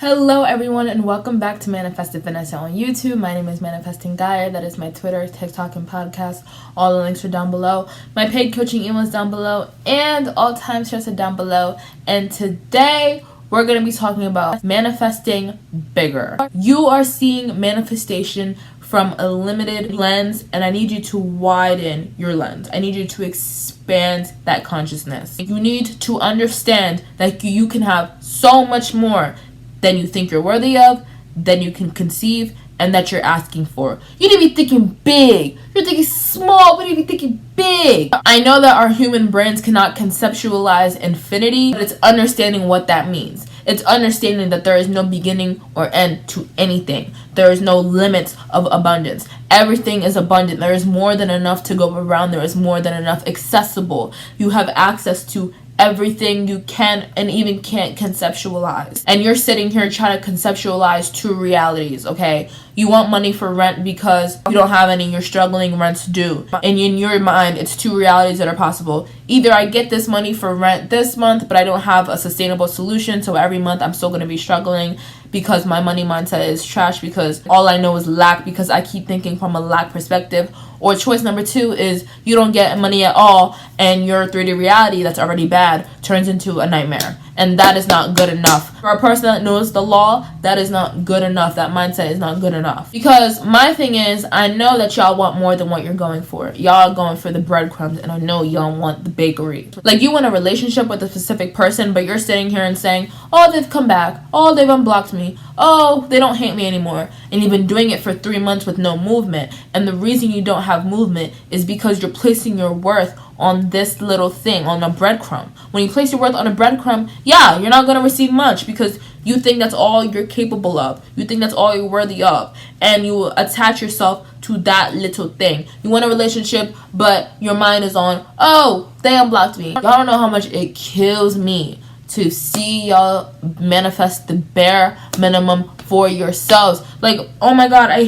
Hello everyone and welcome back to Manifested Finesse on YouTube. My name is Manifesting Gaia. That is my Twitter, TikTok, and podcast. All the links are down below. My paid coaching email is down below and all timestamps are down below. And today we're going to be talking about manifesting bigger. You are seeing manifestation from a limited lens, and I need you to widen your lens. I need you to expand that consciousns. You need to understand that you can have so much more than you think you're worthy of, than you can conceive, and that you're asking for. You need to be thinking big. You're thinking small, but you need to be thinking big. I know that our human brains cannot conceptualize infinity, but it's understanding what that means. It's understanding that there is no beginning or end to anything. There is no limits of abundance. Everything is abundant. There is more than enough to go around. There is more than enough accessible. You have access to everything you can and even can't conceptualize. And you're sitting here trying to conceptualize two realities, okay? You want money for rent because you don't have any, you're struggling, rent's due. And in your mind, it's two realities that are possible. Either I get this money for rent this month, but I don't have a sustainable solution, so every month I'm still going to be struggling because my money mindset is trash, because all I know is lack, because I keep thinking from a lack perspective. Or choice number two is you don't get money at all and your 3D reality that's already bad turns into a nightmare. And that is not good enough. For a person that knows the law, that is not good enough. That mindset is not good enough. Because my thing is, I know that y'all want more than what you're going for. Y'all are going for the breadcrumbs, and I know y'all want the bakery. Like, you want a relationship with a specific person, but you're sitting here and saying, oh, they've come back. Oh, they've unblocked me. Oh, they don't hate me anymore. And you've been doing it for 3 months with no movement. And the reason you don't have movement is because you're placing your worth on this little thing, on a breadcrumb. When you place your worth on a breadcrumb, yeah, you're not going to receive much because you think that's all you're capable of. You think that's all you're worthy of. And you attach yourself to that little thing. You want a relationship, but your mind is on, oh, they unblocked me. Y'all don't know how much it kills me to see y'all manifest the bare minimum for yourselves. Like, oh my god, I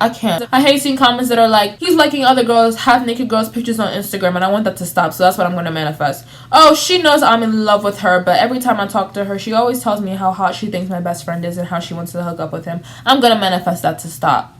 can't. I hate seeing comments that are like, he's liking other girls, half-naked girls' pictures on Instagram, and I want that to stop, so that's what I'm gonna manifest. Oh, she knows I'm in love with her, but every time I talk to her, she always tells me how hot she thinks my best friend is and how she wants to hook up with him. I'm gonna manifest that to stop.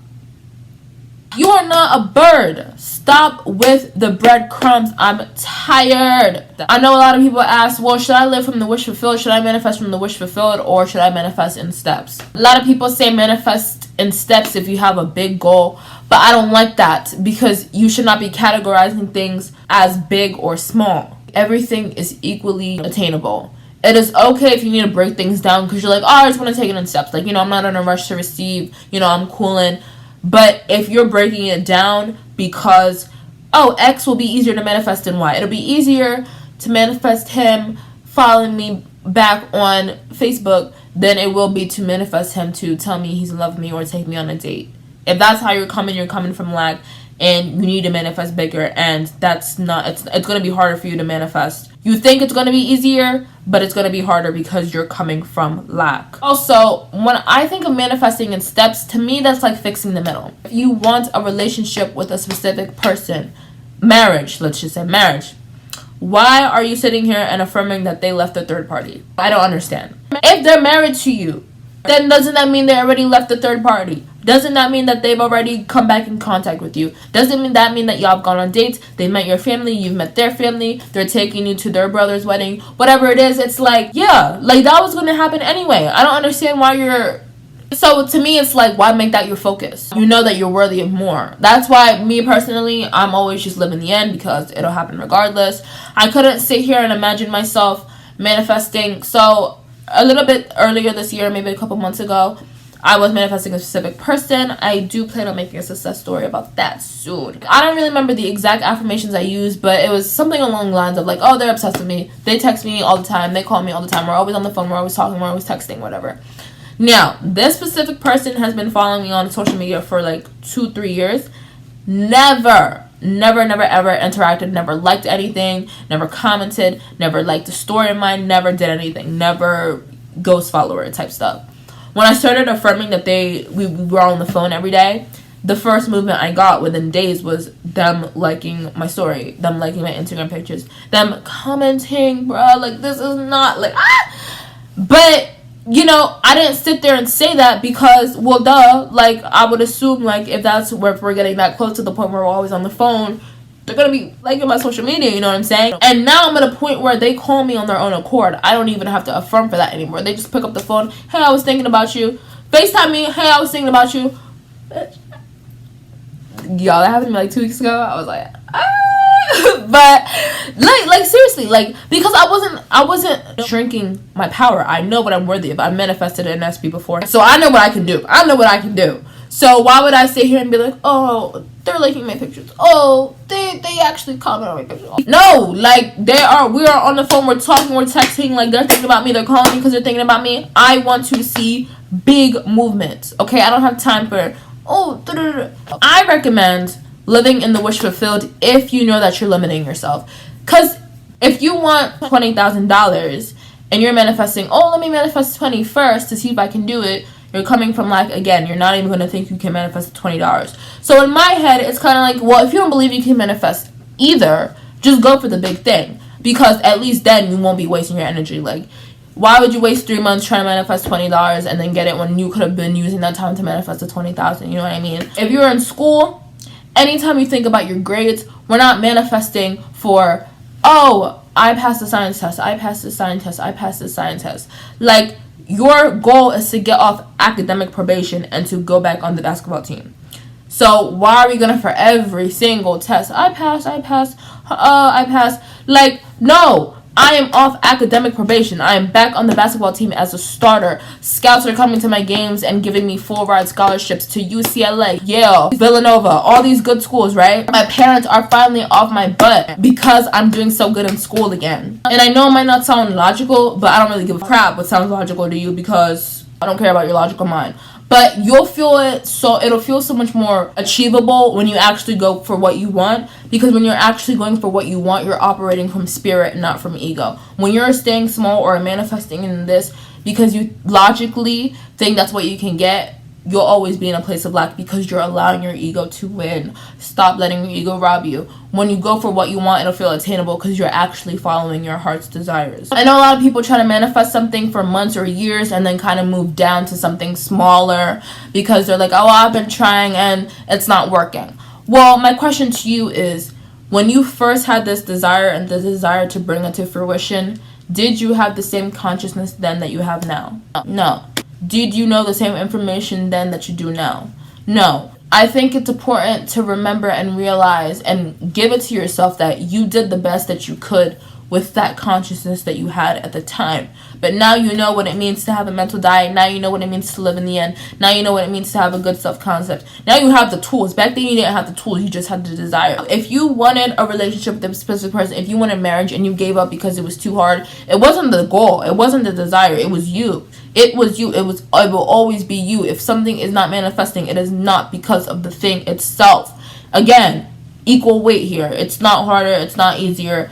You are not a bird. Stop with the breadcrumbs. I'm tired. I know a lot of people ask, well, should I live from the wish fulfilled? Should I manifest from the wish fulfilled? Or should I manifest in steps? A lot of people say manifest in steps if you have a big goal. But I don't like that, because you should not be categorizing things as big or small. Everything is equally attainable. It is okay if you need to break things down because you're like, oh, I just want to take it in steps. Like, I'm not in a rush to receive. I'm cooling. But if you're breaking it down because, oh, X will be easier to manifest than Y. It'll be easier to manifest him following me back on Facebook than it will be to manifest him to tell me he's in love with me or take me on a date. If that's how you're coming from lack, and you need to manifest bigger, and that's not, it's going to be harder for you to manifest. You think it's going to be easier, but it's going to be harder because you're coming from lack. Also, when I think of manifesting in steps, to me that's like fixing the middle. If you want a relationship with a specific person, marriage, let's just say marriage, why are you sitting here and affirming that they left the third party? I don't understand. If they're married to you, then doesn't that mean they already left the third party? Doesn't that mean that they've already come back in contact with you? Doesn't that mean that y'all have gone on dates? They met your family, you've met their family, they're taking you to their brother's wedding, whatever it is. It's like, yeah, like that was going to happen anyway. I don't understand why you're... So to me, it's like, why make that your focus? You know that you're worthy of more. That's why, me personally, I'm always just living the end because it'll happen regardless. I couldn't sit here and imagine myself manifesting. So a little bit earlier this year, maybe a couple months ago, I was manifesting a specific person. I do plan on making a success story about that soon. I don't really remember the exact affirmations I used, but it was something along the lines of like, oh, they're obsessed with me. They text me all the time. They call me all the time. We're always on the phone. We're always talking. We're always texting, whatever. Now, this specific person has been following me on social media for like 2-3 years. Never, ever interacted, never liked anything, never commented, never liked a story of mine, never did anything, never ghost follower type stuff. When I started affirming that we were on the phone every day, the first movement I got within days was them liking my story, them liking my Instagram pictures, them commenting, bro, like, this is not, like, ah! But you know, I didn't sit there and say that because, well, duh, like, I would assume, like, if that's where we're getting that close to the point where we're always on the phone, they're gonna be liking my social media, you know what I'm saying? And now I'm at a point where they call me on their own accord. I don't even have to affirm for that anymore. They just pick up the phone. Hey, I was thinking about you. FaceTime me. Hey, I was thinking about you. Bitch. Y'all, that happened to me like 2 weeks ago. I was like, but like seriously, like, because I wasn't shrinking my power. I know what I'm worthy of. I manifested an SP before, so I know what I can do. So why would I sit here and be like, oh, they're liking my pictures, oh, they actually comment on my pictures? No, like, we are on the phone, we're talking, we're texting, like, they're thinking about me, they're calling me because they're thinking about me. I want to see big movements, okay? I don't have time for, I recommend living in the wish fulfilled if you know that you're limiting yourself. Because if you want $20,000 and you're manifesting, oh, let me manifest 20 first to see if I can do it, you're coming from lack again. You're not even going to think you can manifest $20. So in my head, it's kind of like, well, if you don't believe you can manifest either, just go for the big thing. Because at least then you won't be wasting your energy. Like, why would you waste 3 months trying to manifest $20 and then get it when you could have been using that time to manifest the $20,000? You know what I mean? If you're in school, anytime you think about your grades, we're not manifesting for, oh, I passed the science test, I passed the science test, I passed the science test. Like, your goal is to get off academic probation and to go back on the basketball team. So why are we gonna, for every single test, I pass? Like, no. I am off academic probation. I am back on the basketball team as a starter. Scouts are coming to my games and giving me full ride scholarships to UCLA, Yale, Villanova, all these good schools, right? My parents are finally off my butt because I'm doing so good in school again. And I know it might not sound logical, but I don't really give a crap what sounds logical to you because I don't care about your logical mind. But you'll feel it, so it'll feel so much more achievable when you actually go for what you want. Because when you're actually going for what you want, you're operating from spirit, not from ego. When you're staying small or manifesting in this because you logically think that's what you can get, you'll always be in a place of lack because you're allowing your ego to win. Stop letting your ego rob you. When you go for what you want, it'll feel attainable because you're actually following your heart's desires. I know a lot of people try to manifest something for months or years and then kind of move down to something smaller because they're like, oh, I've been trying and it's not working. Well, my question to you is, when you first had this desire and the desire to bring it to fruition, did you have the same consciousness then that you have now? No. Did you know the same information then that you do now? No. I think it's important to remember and realize and give it to yourself that you did the best that you could with that consciousness that you had at the time. But now you know what it means to have a mental diet. Now you know what it means to live in the end. Now you know what it means to have a good self-concept. Now you have the tools. Back then you didn't have the tools. You just had the desire. If you wanted a relationship with a specific person, if you wanted marriage and you gave up because it was too hard, it wasn't the goal. It wasn't the desire. It was you. It was you. It will always be you. If something is not manifesting, it is not because of the thing itself. Again, equal weight here. It's not harder. It's not easier.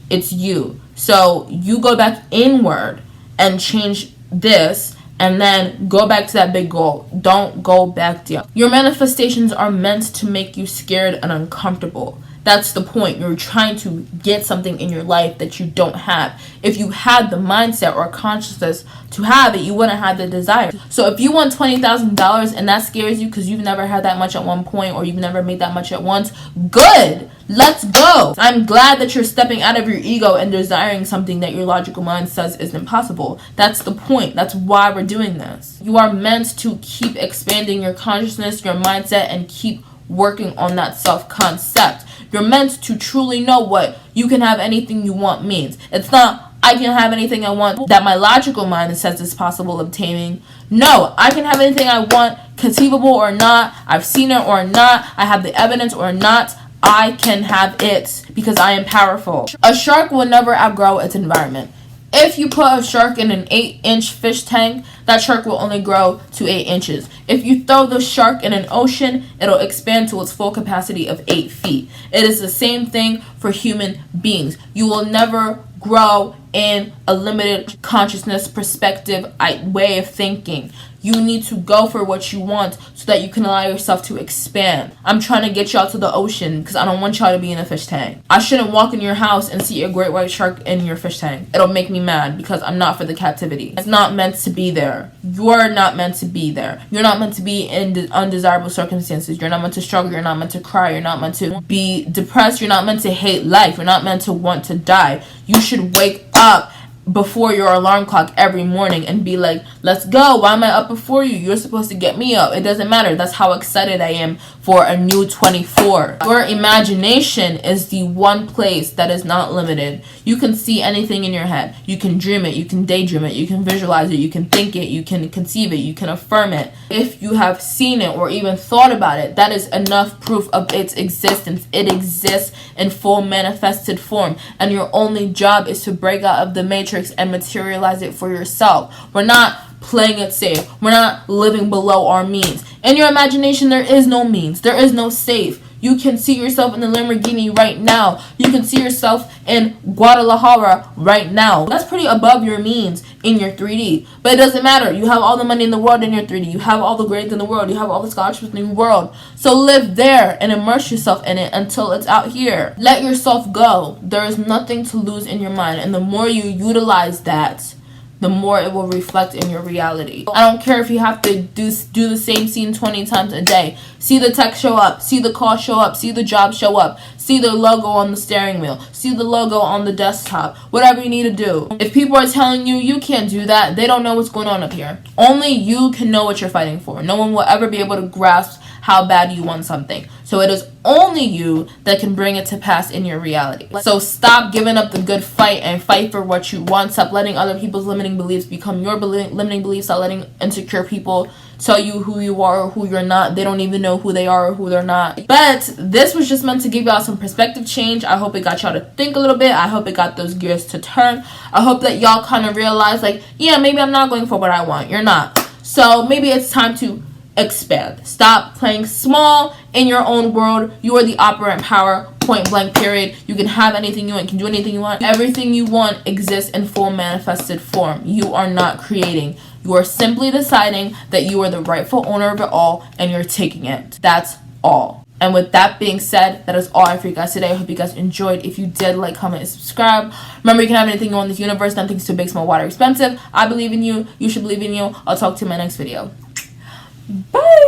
It's you. So you go back inward and change this and then go back to that big goal. Don't go back down. Your manifestations are meant to make you scared and uncomfortable. That's the point. You're trying to get something in your life that you don't have. If you had the mindset or consciousness to have it, you wouldn't have the desire. So if you want $20,000 and that scares you because you've never had that much at one point or you've never made that much at once, good. Let's go. I'm glad that you're stepping out of your ego and desiring something that your logical mind says is impossible. That's the point. That's why we're doing this. You are meant to keep expanding your consciousness, your mindset, and keep working on that self-concept. You're meant to truly know what you can have anything you want means. It's not, I can have anything I want that my logical mind says is possible obtaining. No, I can have anything I want, conceivable or not, I've seen it or not, I have the evidence or not, I can have it because I am powerful. A shark will never outgrow its environment. If you put a shark in an 8-inch fish tank, that shark will only grow to 8 inches. If you throw the shark in an ocean, it'll expand to its full capacity of 8 feet. It is the same thing for human beings. You will never grow in a limited consciousness perspective way of thinking. You need to go for what you want so that you can allow yourself to expand. I'm trying to get y'all to the ocean because I don't want y'all to be in a fish tank. I shouldn't walk in your house and see a great white shark in your fish tank. It'll make me mad because I'm not for the captivity. It's not meant to be there. You're not meant to be there. You're not meant to be in undesirable circumstances. You're not meant to struggle. You're not meant to cry. You're not meant to be depressed. You're not meant to hate life. You're not meant to want to die. You should wake up before your alarm clock every morning and be like, let's go. Why am I up before you? You're supposed to get me up. It doesn't matter. That's how excited I am for a new 24. Your imagination is the one place that is not limited. You can see anything in your head. You can dream it. You can daydream it. You can visualize it. You can think it. You can conceive it. You can affirm it. If you have seen it or even thought about it, that is enough proof of its existence. It exists in full manifested form, and your only job is to break out of the matrix and materialize it for yourself. We're not playing it safe. We're not living below our means. In your imagination, there is no means. There is no safe. You can see yourself in the Lamborghini right now. You can see yourself in Guadalajara right now. That's pretty above your means in your 3D. But it doesn't matter. You have all the money in the world in your 3D. You have all the grades in the world. You have all the scholarships in the world. So live there and immerse yourself in it until it's out here. Let yourself go. There is nothing to lose in your mind. And the more you utilize that, the more it will reflect in your reality. I don't care if you have to do the same scene 20 times a day. See the text show up. See the call show up. See the job show up. See the logo on the steering wheel. See the logo on the desktop. Whatever you need to do. If people are telling you you can't do that, they don't know what's going on up here. Only you can know what you're fighting for. No one will ever be able to grasp how bad you want something. So it is only you that can bring it to pass in your reality. So stop giving up the good fight and fight for what you want. Stop letting other people's limiting beliefs become your limiting beliefs. Stop letting insecure people tell you who you are or who you're not. They don't even know who they are or who they're not. But this was just meant to give y'all some perspective change. I hope it got y'all to think a little bit. I hope it got those gears to turn. I hope that y'all kind of realize, like, yeah, maybe I'm not going for what I want. You're not. So maybe it's time to expand. Stop playing small in your own world. You are the operant power, point blank, period. You can have anything you want. You can do anything you want. Everything you want exists in full manifested form. You are not creating. You are simply deciding that you are the rightful owner of it all and you're taking it. That's all. And with that being said, that is all I have for you guys today. I hope you guys enjoyed. If you did, like, comment, and subscribe. Remember, you can have anything you want in this universe. Nothing's too big, small, wide, or expensive. I believe in you. You should believe in you. I'll talk to you in my next video. Bye.